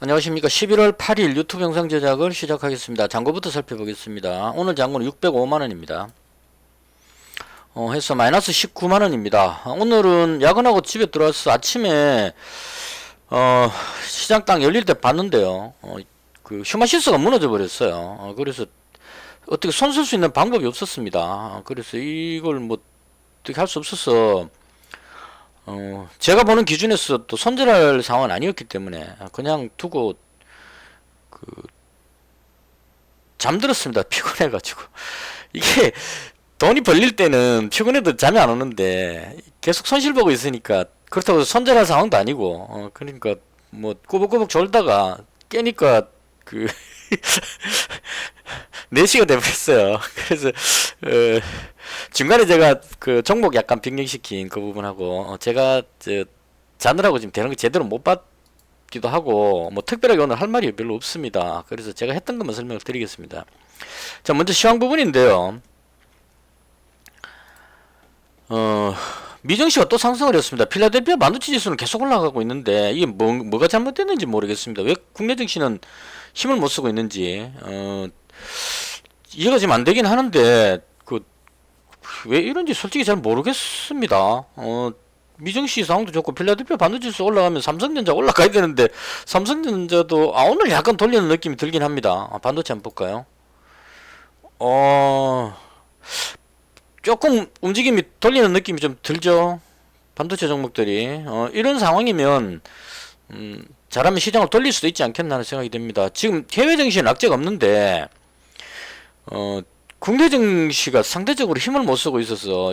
안녕하십니까. 11월 8일 유튜브 영상 제작을 시작하겠습니다. 잔고부터 살펴보겠습니다. 오늘 잔고는 605만원입니다. 해서 마이너스 19만원입니다. 오늘은 야근하고 집에 들어와서 아침에 시장 딱 열릴 때 봤는데요. 그 휴마시스가 무너져 버렸어요. 그래서 어떻게 손 쓸 수 있는 방법이 없었습니다. 그래서 이걸 뭐 어떻게 할 수 없어서 제가 보는 기준에서 또 손절할 상황은 아니었기 때문에 그냥 두고 그 잠들었습니다. 피곤해가지고. 이게 돈이 벌릴 때는 피곤해도 잠이 안 오는데 계속 손실 보고 있으니까 그렇다고 손절할 상황도 아니고 그러니까 뭐 꾸벅꾸벅 졸다가 깨니까 그 4시가 돼버렸어요. 그래서 중간에 제가 그 종목 약간 변경시킨 그 부분하고 제가 자느라고 지금 되는 거 제대로 못 받기도 하고 뭐 특별하게 오늘 할 말이 별로 없습니다. 그래서 제가 했던 것만 설명을 드리겠습니다. 자, 먼저 시황 부분인데요. 미증시가 또 상승을 했습니다. 필라델피아 반도체 지수는 계속 올라가고 있는데 이게 뭐가 잘못됐는지 모르겠습니다. 왜 국내 증시는 힘을 못 쓰고 있는지 이해가 지금 안 되긴 하는데 왜 이런지 솔직히 잘 모르겠습니다. 미증시 상황도 좋고 필라델피아 반도체 지수 올라가면 삼성전자 올라가야 되는데 삼성전자도 오늘 약간 돌리는 느낌이 들긴 합니다. 반도체 한번 볼까요? 조금 움직임이 돌리는 느낌이 좀 들죠. 반도체 종목들이 이런 상황이면 잘하면 시장을 돌릴 수도 있지 않겠나 하는 생각이 듭니다. 지금 해외 증시는 악재가 없는데 국내 증시가 상대적으로 힘을 못 쓰고 있어서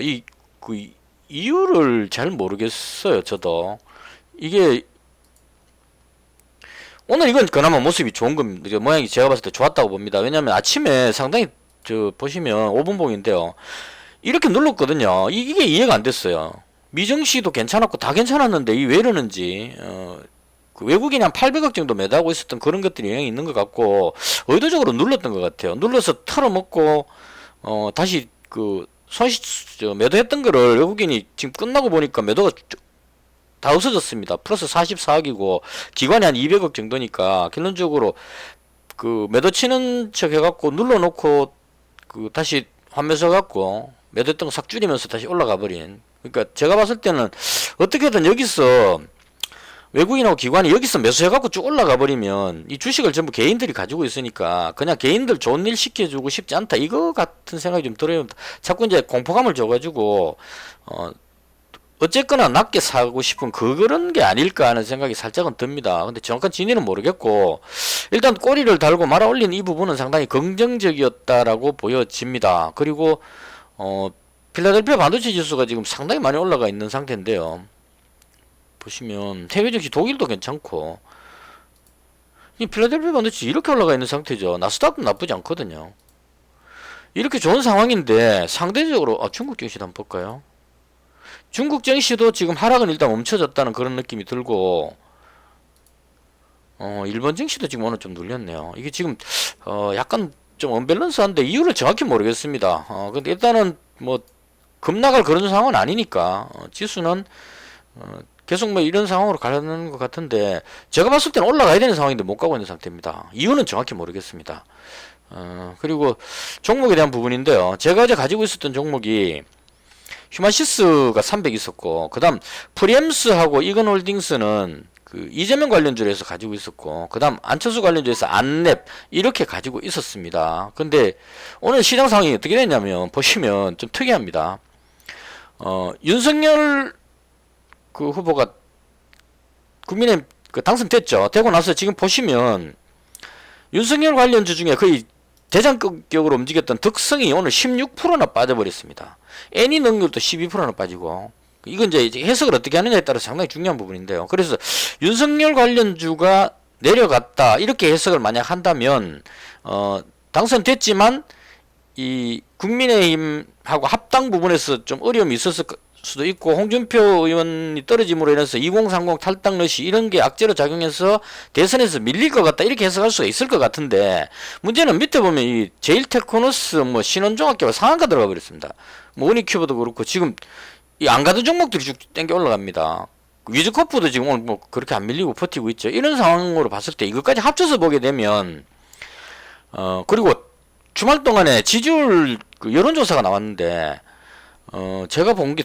그 이유를 잘 모르겠어요. 저도 이게 오늘 이건 그나마 모습이 좋은 겁니다. 모양이 제가 봤을 때 좋았다고 봅니다. 왜냐하면 아침에 상당히 보시면 5분봉인데요. 이렇게 눌렀거든요. 이게 이해가 안 됐어요. 미증시도 괜찮았고 다 괜찮았는데 이 왜 이러는지 그 외국인이 한 800억 정도 매도하고 있었던 그런 것들이 영향이 있는 것 같고 의도적으로 눌렀던 것 같아요. 눌러서 털어먹고 다시 그 매도했던 거를 외국인이 지금 끝나고 보니까 매도가 다 없어졌습니다. 플러스 44억이고 기관이 한 200억 정도니까 결론적으로 그 매도 치는 척 해갖고 눌러놓고 그 다시 환매서 갖고 매도했던 거 싹 줄이면서 다시 올라가 버린. 그러니까 제가 봤을 때는 어떻게든 여기서 외국인하고 기관이 여기서 매수해갖고 쭉 올라가 버리면 이 주식을 전부 개인들이 가지고 있으니까 그냥 개인들 좋은 일 시켜주고 싶지 않다. 이거 같은 생각이 좀 들어요. 자꾸 이제 공포감을 줘가지고 어쨌거나 낮게 사고 싶은 그런 게 아닐까 하는 생각이 살짝은 듭니다. 근데 정확한 진위는 모르겠고 일단 꼬리를 달고 말아 올린 이 부분은 상당히 긍정적이었다라고 보여집니다. 그리고 필라델피아 반도체 지수가 지금 상당히 많이 올라가 있는 상태인데요. 보시면 해외 증시 독일도 괜찮고 이 필라델피아 반도체 이렇게 올라가 있는 상태죠. 나스닥도 나쁘지 않거든요. 이렇게 좋은 상황인데 상대적으로 중국 증시도 한번 볼까요? 중국 증시도 지금 하락은 일단 멈춰졌다는 그런 느낌이 들고 일본 증시도 지금 오늘 좀 눌렸네요. 이게 지금 약간 좀 언밸런스한데 이유를 정확히 모르겠습니다. 근데 일단은 뭐 급락할 그런 상황은 아니니까 지수는 계속 뭐 이런 상황으로 가는 것 같은데 제가 봤을 때는 올라가야 되는 상황인데 못 가고 있는 상태입니다. 이유는 정확히 모르겠습니다. 그리고 종목에 대한 부분인데요. 제가 이제 가지고 있었던 종목이 휴마시스가 300 있었고 그 다음 프리엠스하고 이건홀딩스는 그 이재명 관련주로 해서 가지고 있었고 그 다음 안철수 관련주에서 안랩 이렇게 가지고 있었습니다. 근데 오늘 시장 상황이 어떻게 됐냐면 보시면 좀 특이합니다. 윤석열 그 후보가 국민의힘 그 당선됐죠. 되고 나서 지금 보시면 윤석열 관련주 중에 거의 대장격으로 움직였던 덕성이 오늘 16%나 빠져버렸습니다. 애니 능률도 12%나 빠지고 이건 이제 해석을 어떻게 하느냐에 따라 상당히 중요한 부분인데요. 그래서 윤석열 관련주가 내려갔다 이렇게 해석을 만약 한다면 당선됐지만 이 국민의힘하고 합당 부분에서 좀 어려움이 있었을 수도 있고 홍준표 의원이 떨어짐으로 인해서 2030 탈당 러시 이런 게 악재로 작용해서 대선에서 밀릴 것 같다 이렇게 해석할 수가 있을 것 같은데 문제는 밑에 보면 이 제일테크노스 뭐 신원종합개발 상한가 들어가 버렸습니다. 뭐 우니큐브도 그렇고 지금 이 안 가던 종목들이 쭉 땡겨 올라갑니다. 위즈커프도 지금 오늘 뭐 그렇게 안 밀리고 버티고 있죠. 이런 상황으로 봤을 때 이것까지 합쳐서 보게 되면 그리고 주말 동안에 지지율 그 여론조사가 나왔는데 제가 본 게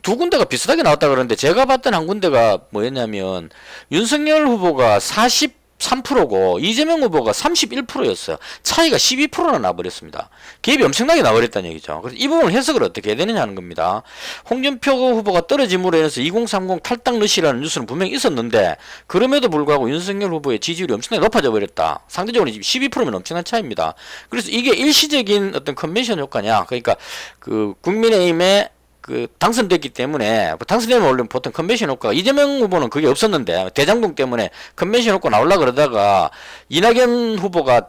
두 군데가 비슷하게 나왔다 그러는데 제가 봤던 한 군데가 뭐였냐면 윤석열 후보가 43%고 이재명 후보가 31%였어요. 차이가 12%나 나버렸습니다. 갭이 엄청나게 나버렸다는 얘기죠. 그래서 이 부분을 해석을 어떻게 해야 되느냐 하는 겁니다. 홍준표 후보가 떨어짐으로 인해서 2030 탈당 러시라는 뉴스는 분명히 있었는데 그럼에도 불구하고 윤석열 후보의 지지율이 엄청나게 높아져 버렸다. 상대적으로 12%면 엄청난 차이입니다. 그래서 이게 일시적인 어떤 컨벤션 효과냐. 그러니까 그 국민의힘의 그 당선됐기 때문에 당선되면 원래 보통 컨벤션 효과가 이재명 후보는 그게 없었는데 대장동 때문에 컨벤션 효과 나오려 그러다가 이낙연 후보가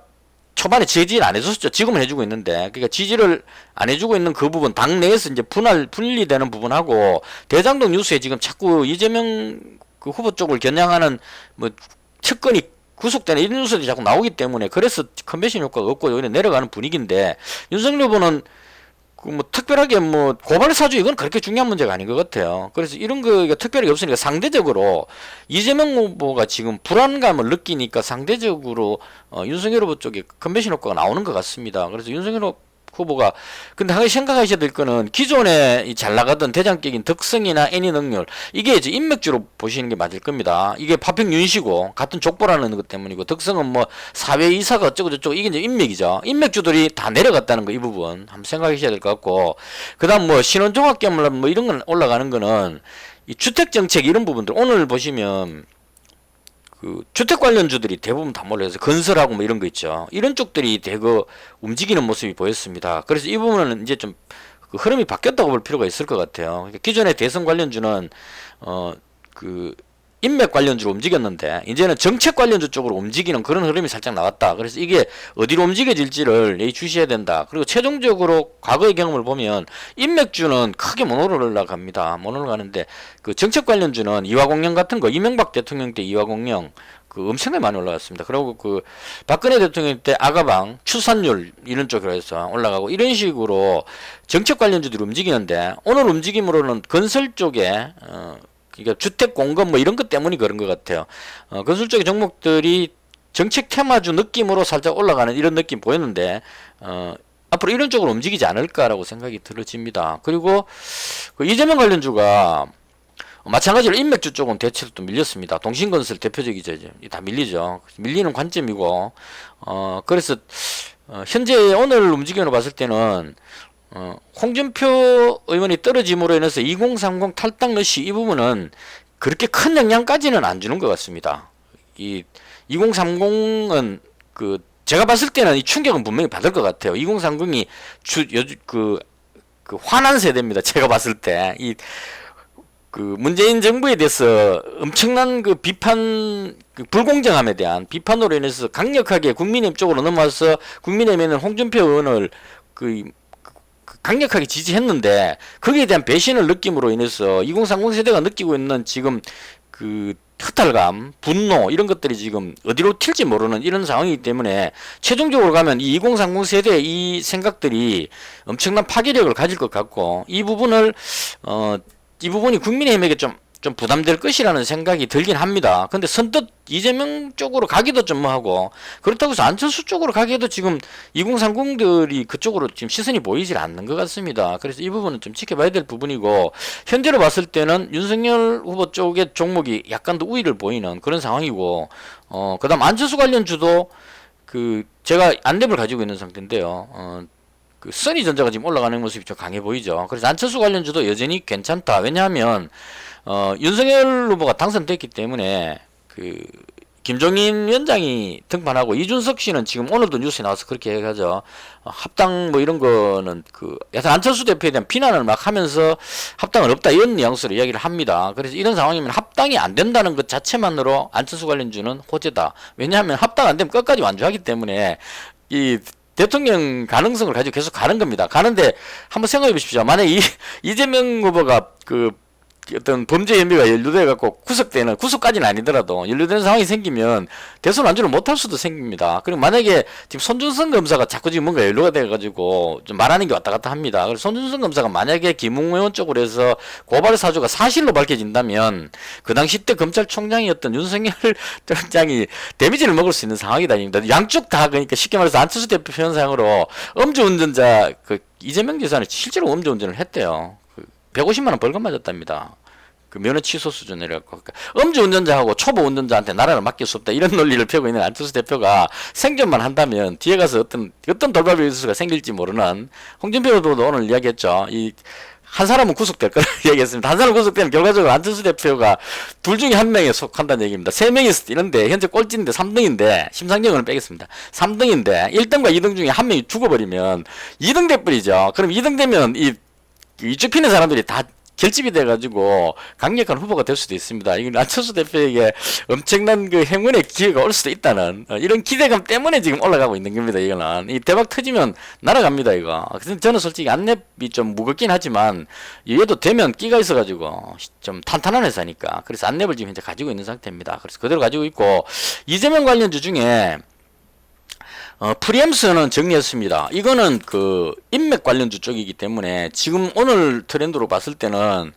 초반에 지지를 안 해줬었죠. 지금은 해주고 있는데 그러니까 지지를 안 해주고 있는 그 부분 당 내에서 이제 분리되는 부분하고 대장동 뉴스에 지금 자꾸 이재명 그 후보 쪽을 겨냥하는 뭐 측근이 구속되는 이런 뉴스들이 자꾸 나오기 때문에 그래서 컨벤션 효과가 없고 오히려 내려가는 분위기인데 윤석열 후보는 뭐 특별하게 뭐 고발 사주 이건 그렇게 중요한 문제가 아닌 것 같아요. 그래서 이런 거 특별하게 없으니까 상대적으로 이재명 후보가 지금 불안감을 느끼니까 상대적으로 윤석열 후보 쪽에 컨벤션 효과가 나오는 것 같습니다. 그래서 윤석열 후보가 근데 하나 생각하셔야 될 거는 기존에 잘 나가던 대장격인 덕성이나 애니 능률 이게 이제 인맥주로 보시는 게 맞을 겁니다. 이게 파평윤씨고 같은 족보라는 것 때문이고 덕성은 뭐 사회 이사가 어쩌고 저쩌고 이게 이제 인맥이죠. 인맥주들이 다 내려갔다는 거 이 부분 한번 생각하셔야 될 것 같고 그다음 뭐 신혼종합계물 뭐 이런 건 올라가는 거는 이 주택 정책 이런 부분들 오늘 보시면 그 주택 관련주들이 대부분 다 몰려서 건설하고 뭐 이런 거 있죠. 이런 쪽들이 대거 움직이는 모습이 보였습니다. 그래서 이 부분은 이제 좀 그 흐름이 바뀌었다고 볼 필요가 있을 것 같아요. 그러니까 기존의 대선 관련주는 그 인맥 관련주로 움직였는데 이제는 정책 관련주 쪽으로 움직이는 그런 흐름이 살짝 나왔다. 그래서 이게 어디로 움직여질지를 예의주시해야 된다. 그리고 최종적으로 과거의 경험을 보면 인맥주는 크게 못 올라갑니다. 못 올라가는데 그 정책 관련주는 이화공영 같은 거 이명박 대통령 때 이화공영 그 엄청나게 많이 올라갔습니다. 그리고 그 박근혜 대통령 때 아가방 추산율 이런 쪽으로 해서 올라가고 이런 식으로 정책 관련주들이 움직이는데 오늘 움직임으로는 건설 쪽에 그러니까 주택 공급 뭐 이런 것 때문이 그런 것 같아요. 건설 쪽의 종목들이 정책 테마주 느낌으로 살짝 올라가는 이런 느낌 보였는데 앞으로 이런 쪽으로 움직이지 않을까라고 생각이 들어집니다. 그리고 그 이재명 관련주가 마찬가지로 인맥주 쪽은 대체로 또 밀렸습니다. 동신건설 대표적이죠. 이제 다 밀리죠. 밀리는 관점이고 그래서 현재 오늘 움직임으로 봤을 때는 홍준표 의원이 떨어짐으로 인해서 2030 탈당 러시 이 부분은 그렇게 큰 영향까지는 안 주는 것 같습니다. 이 2030은 그 제가 봤을 때는 이 충격은 분명히 받을 것 같아요. 2030이 그 화난 세대입니다. 제가 봤을 때 그 문재인 정부에 대해서 엄청난 그 비판, 그 불공정함에 대한 비판으로 인해서 강력하게 국민의힘 쪽으로 넘어와서 국민의힘에는 홍준표 의원을 강력하게 지지했는데 거기에 대한 배신을 느낌으로 인해서 2030 세대가 느끼고 있는 지금 그 허탈감, 분노 이런 것들이 지금 어디로 튈지 모르는 이런 상황이기 때문에 최종적으로 가면 이 2030 세대의 이 생각들이 엄청난 파괴력을 가질 것 같고 이 부분을 이 부분이 국민의힘에게 좀 부담될 것이라는 생각이 들긴 합니다. 근데 선뜻 이재명 쪽으로 가기도 좀 뭐하고 그렇다고 해서 안철수 쪽으로 가기에도 지금 2030들이 그쪽으로 지금 시선이 보이질 않는 것 같습니다. 그래서 이 부분은 좀 지켜봐야 될 부분이고 현재로 봤을 때는 윤석열 후보 쪽의 종목이 약간 더 우위를 보이는 그런 상황이고 그다음 안철수 관련주도 그 제가 안랩을 가지고 있는 상태인데요. 그 써니전자가 지금 올라가는 모습이 좀 강해 보이죠. 그래서 안철수 관련주도 여전히 괜찮다. 왜냐하면 윤석열 후보가 당선됐기 때문에 그 김종인 위원장이 등판하고 이준석 씨는 지금 오늘도 뉴스에 나와서 그렇게 얘기하죠. 합당 뭐 이런 거는 그 여튼 안철수 대표에 대한 비난을 막 하면서 합당은 없다 이런 뉘앙스로 이야기를 합니다. 그래서 이런 상황이면 합당이 안 된다는 것 자체만으로 안철수 관련주는 호재다. 왜냐하면 합당 안 되면 끝까지 완주하기 때문에 이 대통령 가능성을 가지고 계속 가는 겁니다. 가는데 한번 생각해 보십시오. 만약 이재명 후보가 그 어떤 범죄 혐의가 연루돼 갖고 구속되는, 구속까지는 아니더라도 연루되는 상황이 생기면 대선 완주를 못할 수도 생깁니다. 그리고 만약에 지금 손준성 검사가 자꾸 지금 뭔가 연루가 돼 가지고 좀 말하는 게 왔다 갔다 합니다. 그래서 손준성 검사가 만약에 김웅 의원 쪽으로 해서 고발 사주가 사실로 밝혀진다면 그 당시 때 검찰총장이었던 윤석열 총장이 데미지를 먹을 수 있는 상황이다. 양쪽 다, 그러니까 쉽게 말해서 안철수 대표 표현상으로 음주운전자, 그 이재명 지사는 실제로 음주운전을 했대요. 150만 원 벌금 맞았답니다. 그 면허 취소 수준이라고. 그러니까 음주운전자하고 초보 운전자한테 나라를 맡길 수 없다, 이런 논리를 펴고 있는 안철수 대표가 생존만 한다면 뒤에 가서 어떤 돌발 변수가 생길지 모르는, 홍준표 후보도 오늘 이야기했죠. 한 사람은 구속될 거라 얘기했습니다. 한 사람 구속되면 결과적으로 안철수 대표가 둘 중에 한 명에 속한다는 얘기입니다. 세 명이 있는데 현재 꼴찌인데 3등인데, 심상정은 빼겠습니다. 3등인데 1등과 2등 중에 한 명이 죽어버리면 2등 돼버리죠. 그럼 2등 되면 이쪽 피는 사람들이 다 결집이 돼가지고 강력한 후보가 될 수도 있습니다. 이건 안철수 대표에게 엄청난 그 행운의 기회가 올 수도 있다는 이런 기대감 때문에 지금 올라가고 있는 겁니다. 이거는 이 대박 터지면 날아갑니다. 이거. 그래서 저는 솔직히 안랩이 좀 무겁긴 하지만 얘도 되면 끼가 있어가지고 좀 탄탄한 회사니까, 그래서 안랩을 지금 현재 가지고 있는 상태입니다. 그래서 그대로 가지고 있고, 이재명 관련주 중에 프리엠스는 정리했습니다. 이거는 그 인맥 관련주 쪽이기 때문에 지금 오늘 트렌드로 봤을 때는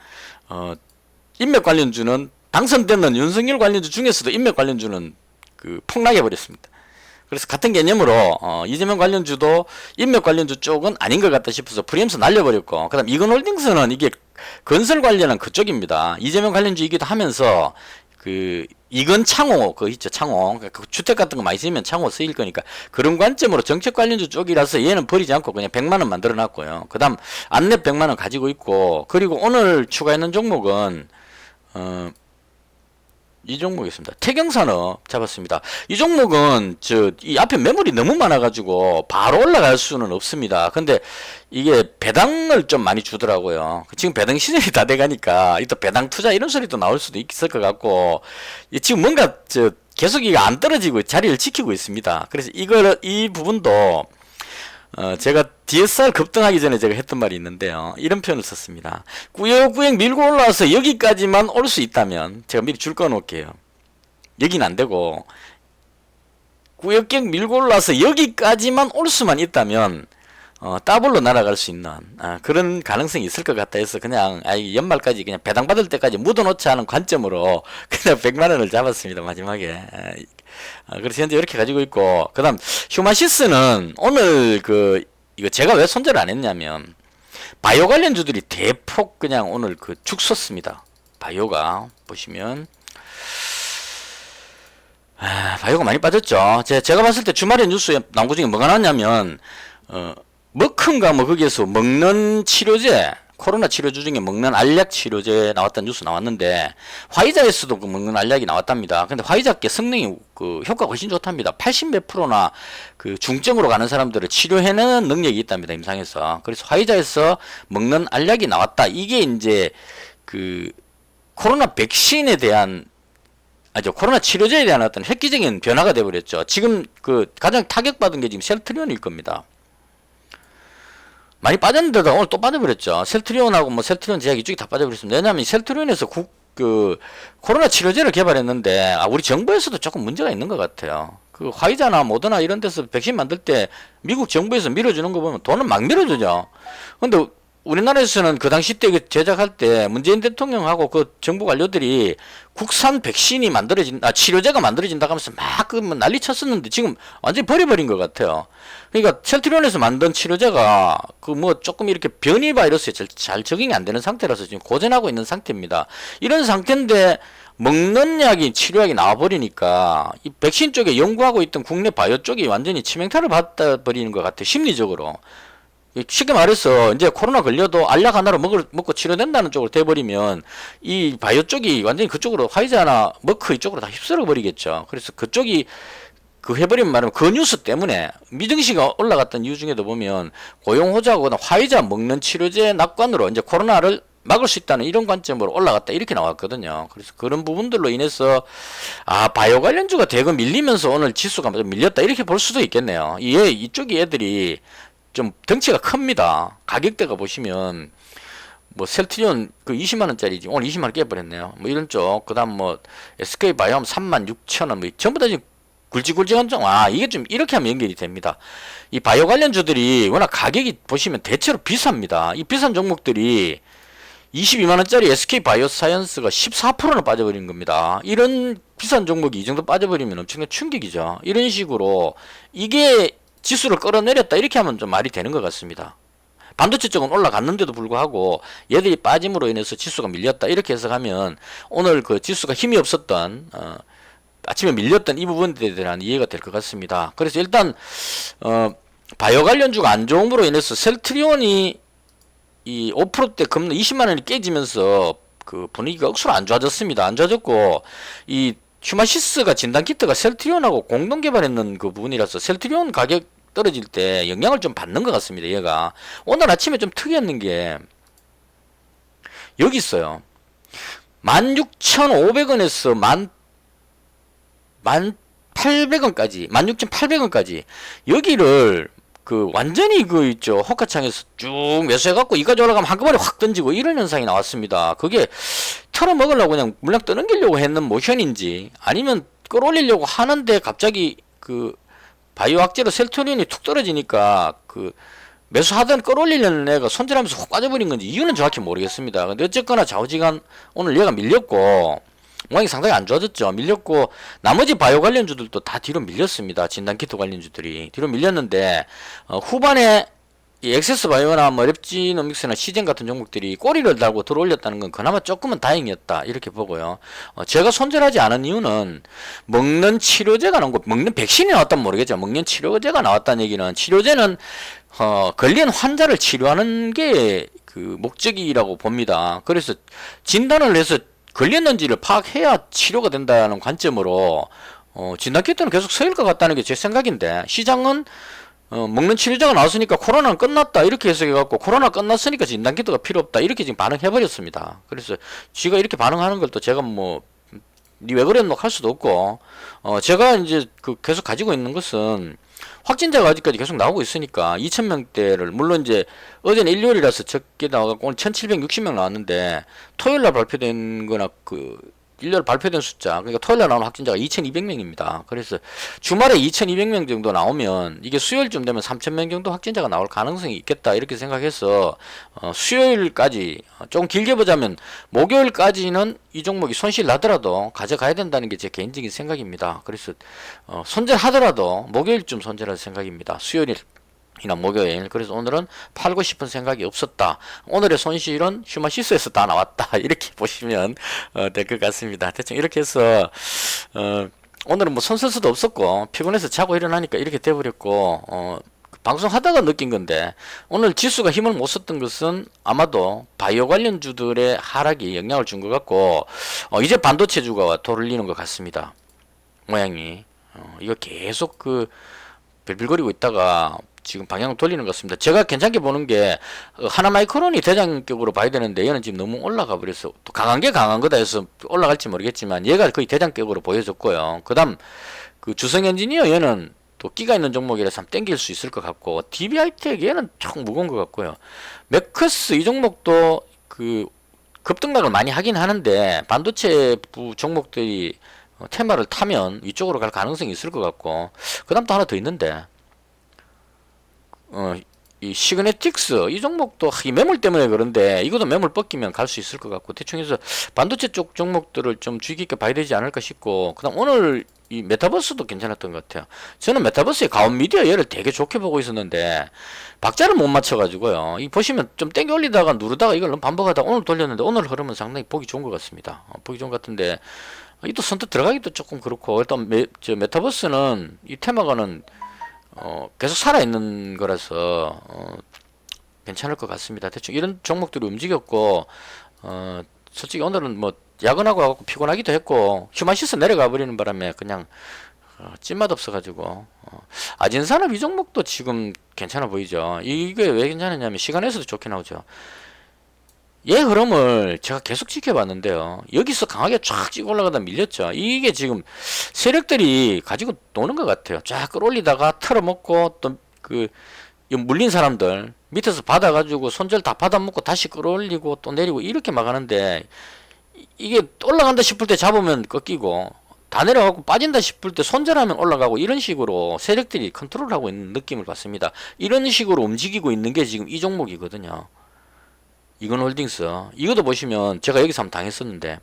인맥 관련주는 당선되는 윤석열 관련주 중에서도 인맥 관련주는 그 폭락해 버렸습니다. 그래서 같은 개념으로 이재명 관련주도 인맥 관련주 쪽은 아닌 것 같다 싶어서 프리엠스 날려버렸고, 그다음 이건홀딩스는 이게 건설 관련한 그쪽입니다. 이재명 관련주이기도 하면서 그 이건 창호 그 있죠, 창호. 그 주택 같은 거 많이 쓰면 창호 쓰일 거니까 그런 관점으로 정책 관련주 쪽이라서 얘는 버리지 않고 그냥 100만 원 만들어 놨고요. 그다음 안랩 100만 원 가지고 있고, 그리고 오늘 추가했는 종목은 이 종목이었습니다. 태경산업 잡았습니다. 이 종목은 이 앞에 매물이 너무 많아가지고 바로 올라갈 수는 없습니다. 근데 이게 배당을 좀 많이 주더라고요. 지금 배당 시즌이 다 돼가니까 또 배당 투자 이런 소리도 나올 수도 있을 것 같고, 지금 뭔가 계속 이게 안 떨어지고 자리를 지키고 있습니다. 그래서 이 부분도 제가 DSR 급등하기 전에 제가 했던 말이 있는데요. 이런 표현을 썼습니다. 꾸역꾸역 밀고 올라와서 여기까지만 올 수 있다면, 제가 미리 줄 거 놓을게요. 여기는 안 되고 꾸역꾸역 밀고 올라와서 여기까지만 올 수만 있다면 더블로 날아갈 수 있는 그런 가능성이 있을 것 같다 해서 그냥 연말까지 그냥 배당 받을 때까지 묻어놓지 않은 관점으로 그냥 100만 원을 잡았습니다. 마지막에. 그래서 현재 이렇게 가지고 있고, 그 다음 휴마시스는 오늘 이거 제가 왜 손절을 안 했냐면 바이오 관련주들이 대폭 그냥 오늘 죽섰습니다. 바이오가 보시면 바이오가 많이 빠졌죠. 제가 봤을 때 주말에 뉴스에 나온 것 중에 뭐가 나왔냐면 머큰가 뭐 거기에서 먹는 치료제, 코로나 치료제 중에 먹는 알약 치료제 나왔다는 뉴스 나왔는데, 화이자에서도 그 먹는 알약이 나왔답니다. 근데 화이자께 성능이 효과가 훨씬 좋답니다. 80몇 %나 그 중증으로 가는 사람들을 치료해내는 능력이 있답니다. 임상에서. 그래서 화이자에서 먹는 알약이 나왔다. 이게 이제 코로나 백신에 대한 코로나 치료제에 대한 어떤 획기적인 변화가 되어버렸죠. 지금 가장 타격받은 게 지금 셀트리온일 겁니다. 많이 빠졌는데도 오늘 또 빠져버렸죠. 셀트리온하고 셀트리온 제약 이쪽이 다 빠져버렸습니다. 왜냐하면 셀트리온에서 코로나 치료제를 개발했는데 우리 정부에서도 조금 문제가 있는 것 같아요. 화이자나 모더나 이런 데서 백신 만들 때 미국 정부에서 밀어주는 거 보면 돈을 막 밀어주죠. 근데 우리나라에서는 그 당시 때 제작할 때 문재인 대통령하고 그 정부 관료들이 국산 백신이 치료제가 만들어진다 하면서 막 난리 쳤었는데 지금 완전히 버려버린 것 같아요. 그러니까 셀트리온에서 만든 치료제가 조금 이렇게 변이 바이러스에 잘 적응이 안 되는 상태라서 지금 고전하고 있는 상태입니다. 이런 상태인데 먹는 약이 치료약이 나와버리니까 이 백신 쪽에 연구하고 있던 국내 바이오 쪽이 완전히 치명타를 받아버리는 것 같아요. 심리적으로. 쉽게 말해서 이제 코로나 걸려도 알약 하나로 먹고 치료된다는 쪽으로 돼버리면 이 바이오 쪽이 완전히 그쪽으로 화이자나 머크 이쪽으로 다 휩쓸어 버리겠죠. 그래서 그쪽이 해버리면 말하면 그 뉴스 때문에 미증시가 올라갔던 이유 중에도 보면 고용호자하고 화이자 먹는 치료제 낙관으로 이제 코로나를 막을 수 있다는 이런 관점으로 올라갔다 이렇게 나왔거든요. 그래서 그런 부분들로 인해서 바이오 관련주가 대거 밀리면서 오늘 지수가 좀 밀렸다 이렇게 볼 수도 있겠네요. 이쪽이 애들이 좀 덩치가 큽니다. 가격대가 보시면 뭐 셀트리온 그 20만원짜리지 오늘 20만원 깨버렸네요. 뭐 이런 쪽 그다음 뭐 SK바이옴 36,000원 뭐 전부 다 지금 굵직굵직한 쪽. 이게 좀 이렇게 하면 연결이 됩니다. 이 바이오 관련주들이 워낙 가격이 보시면 대체로 비쌉니다. 이 비싼 종목들이 22만원짜리 SK바이오사이언스가 14%나 빠져버린 겁니다. 이런 비싼 종목이 이 정도 빠져버리면 엄청난 충격이죠. 이런 식으로 이게 지수를 끌어내렸다 이렇게 하면 좀 말이 되는 것 같습니다. 반도체 쪽은 올라갔는데도 불구하고 얘들이 빠짐으로 인해서 지수가 밀렸다 이렇게 해석하면 오늘 그 지수가 힘이 없었던 아침에 밀렸던 이 부분에 대한 이해가 될 것 같습니다. 그래서 일단 바이오 관련주가 안 좋음으로 인해서 셀트리온이 이 5%대 금리 20만원이 깨지면서 그 분위기가 억수로 안 좋아졌습니다. 안 좋아졌고 이 휴마시스가 진단키트가 셀트리온하고 공동 개발했는 그 부분이라서 셀트리온 가격 떨어질 때 영향을 좀 받는 것 같습니다. 얘가 오늘 아침에 좀 특이했는 게 여기 있어요. 16,500원에서 1,800원까지 16,800원까지 여기를 그 완전히 그 있죠 호가창에서 쭉 매수해갖고 이까지 올라가면 한꺼번에 확 던지고 이런 현상이 나왔습니다. 그게 털어먹으려고 그냥 물량 떠넘기려고 했는 모션인지 아니면 끌어올리려고 하는데 갑자기 그 바이오 악재로 셀트리온이 툭 떨어지니까 그 매수하던 끌어올리려는 애가 손절하면서 확 빠져버린 건지 이유는 정확히 모르겠습니다. 근데 어쨌거나 좌우지간 오늘 얘가 밀렸고 모양이 상당히 안 좋아졌죠. 밀렸고 나머지 바이오 관련주들도 다 뒤로 밀렸습니다. 진단키트 관련주들이 뒤로 밀렸는데 후반에 이 엑세스 바이오나 뭐 랩지노믹스나 시젠 같은 종목들이 꼬리를 달고 들어올렸다는 건 그나마 조금은 다행이었다 이렇게 보고요. 제가 손절하지 않은 이유는 먹는 치료제가 나온 거, 먹는 백신이 나왔다면 모르겠죠. 먹는 치료제가 나왔다는 얘기는 치료제는 걸린 환자를 치료하는 게 그 목적이라고 봅니다. 그래서 진단을 해서 걸렸는지를 파악해야 치료가 된다는 관점으로 진단키트는 계속 서일 것 같다는 게 제 생각인데 시장은 먹는 치료제가 나왔으니까 코로나는 끝났다 이렇게 해석해갖고 코로나 끝났으니까 진단키트가 필요 없다 이렇게 지금 반응해버렸습니다. 그래서 지가 이렇게 반응하는 걸 또 제가 뭐 니 왜 그랬노 할 수도 없고 제가 이제 그 계속 가지고 있는 것은 확진자가 아직까지 계속 나오고 있으니까 2,000명대를 물론 이제 어제는 일요일이라서 적게 나와갖고 오늘 1,760명 나왔는데 토요일날 발표된 거나 그 일요일 발표된 숫자 그러니까 토요일날 나오는 확진자가 2,200명입니다. 그래서 주말에 2,200명 정도 나오면 이게 수요일쯤 되면 3,000명 정도 확진자가 나올 가능성이 있겠다 이렇게 생각해서 수요일까지 조금 길게 보자면 목요일까지는 이 종목이 손실 나더라도 가져가야 된다는 게 제 개인적인 생각입니다. 그래서 손절하더라도 목요일쯤 손절할 생각입니다. 수요일 이나 목요일. 그래서 오늘은 팔고 싶은 생각이 없었다. 오늘의 손실은 휴마시스에서 다 나왔다. 이렇게 보시면 될 것 같습니다. 대충 이렇게 해서 오늘은 뭐 손쓸 수도 없었고 피곤해서 자고 일어나니까 이렇게 돼버렸고 방송하다가 느낀 건데 오늘 지수가 힘을 못 썼던 것은 아마도 바이오 관련주들의 하락이 영향을 준 것 같고 이제 반도체주가 돌리는 것 같습니다. 모양이 이거 계속 그 빌빌거리고 있다가 지금 방향을 돌리는 것 같습니다. 제가 괜찮게 보는 게 하나마이크론이 대장격으로 봐야 되는데 얘는 지금 너무 올라가 버려서 또 강한 게 강한 거다 해서 올라갈지 모르겠지만 얘가 거의 대장격으로 보여졌고요. 그 다음 그 주성 엔지니어 얘는 또 끼가 있는 종목이라서 한번 땡길 수 있을 것 같고 DBI텍 얘는 좀 무거운 것 같고요. 맥커스 이 종목도 그 급등락을 많이 하긴 하는데 반도체 부 종목들이 테마를 타면 이쪽으로 갈 가능성이 있을 것 같고 그 다음 또 하나 더 있는데 이 시그네틱스 이 종목도 이 매물 때문에 그런데 이것도 매물 뻗기면 갈 수 있을 것 같고 대충 해서 반도체 쪽 종목들을 좀 주의 깊게 봐야 되지 않을까 싶고 그 다음 오늘 이 메타버스도 괜찮았던 것 같아요. 저는 메타버스의 가온미디어 얘를 되게 좋게 보고 있었는데 박자를 못 맞춰가지고요. 이 보시면 좀 땡겨 올리다가 누르다가 이걸 너무 반복하다 오늘 돌렸는데 오늘 흐름은 상당히 보기 좋은 것 같습니다. 보기 좋은 것 같은데 이 또 선뜻 들어가기도 조금 그렇고 일단 메타버스는 이 테마가는 계속 살아있는 거라서 괜찮을 것 같습니다. 대충 이런 종목들이 움직였고 솔직히 오늘은 뭐 야근하고 와갖고 피곤하기도 했고 휴마시스 내려가 버리는 바람에 그냥 찐맛 없어가지고 아진산업 이 종목도 지금 괜찮아 보이죠. 이게 왜 괜찮았냐면 시간에서도 좋게 나오죠. 얘 흐름을 제가 계속 지켜봤는데요. 여기서 강하게 쫙 찍어 올라가다 밀렸죠. 이게 지금 세력들이 가지고 노는 것 같아요. 쫙 끌어올리다가 털어먹고 또 그 이 물린 사람들 밑에서 받아가지고 손절 다 받아먹고 다시 끌어올리고 또 내리고 이렇게 막 하는데 이게 올라간다 싶을 때 잡으면 꺾이고 다 내려가고 빠진다 싶을 때 손절하면 올라가고 이런 식으로 세력들이 컨트롤하고 있는 느낌을 받습니다. 이런 식으로 움직이고 있는 게 지금 이 종목이거든요. 이건홀딩스 이것도 보시면 제가 여기서 한번 당했었는데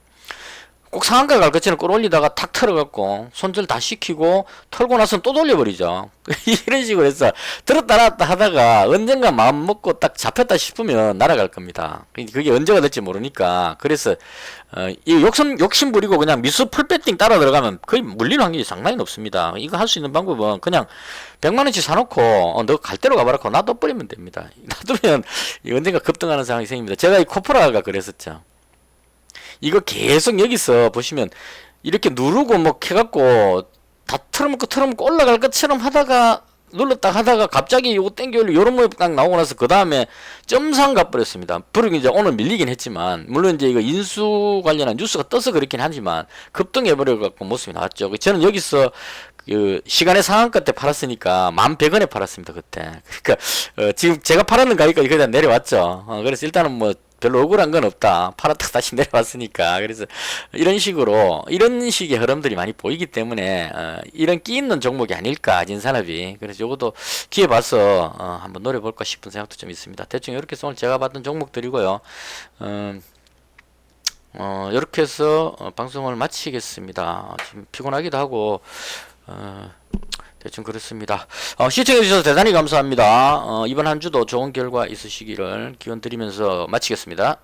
꼭 상한가 갈 것처럼 끌어올리다가 탁 털어갖고 손절 다 시키고 털고 나서는 또 돌려버리죠. 이런 식으로 해서 들었다 놨다 하다가 언젠가 마음 먹고 딱 잡혔다 싶으면 날아갈 겁니다. 그게 언제가 될지 모르니까 그래서 이 욕심 부리고 그냥 미수 풀배팅 따라 들어가면 거의 물릴 확률이 상당히 높습니다. 이거 할 수 있는 방법은 그냥 100만원씩 사놓고 너 갈 대로 가봐라 놔둬버리면 됩니다. 놔두면 언젠가 급등하는 상황이 생깁니다. 제가 이 코프라가 그랬었죠. 이거 계속 여기서 보시면 이렇게 누르고 뭐 해갖고 다 틀어먹고 올라갈 것처럼 하다가 눌렀다 하다가 갑자기 요거 땡겨 올리고 요런 모습 딱 나오고 나서 그 다음에 점상 가버렸습니다. 그리고 이제 오늘 밀리긴 했지만 물론 이제 이거 인수 관련한 뉴스가 떠서 그렇긴 하지만 급등해버려갖고 모습이 나왔죠. 저는 여기서 그 시간의 상한가 때 팔았으니까 11,100원에 팔았습니다 그때. 그러니까 지금 제가 팔았는 가격까지 그냥 내려왔죠. 그래서 일단은 뭐 별로 억울한 건 없다. 팔았다가 다시 내려왔으니까. 그래서 이런 식으로 이런 식의 흐름들이 많이 보이기 때문에 이런 끼 있는 종목이 아닐까 진산업이. 그래서 요것도 기회 봐서 한번 노려볼까 싶은 생각도 좀 있습니다. 대충 이렇게 해서 오늘 제가 봤던 종목들이고요. 이렇게 해서 방송을 마치겠습니다. 지금 피곤하기도 하고 대충 그렇습니다. 시청해주셔서 대단히 감사합니다. 이번 한 주도 좋은 결과 있으시기를 기원 드리면서 마치겠습니다.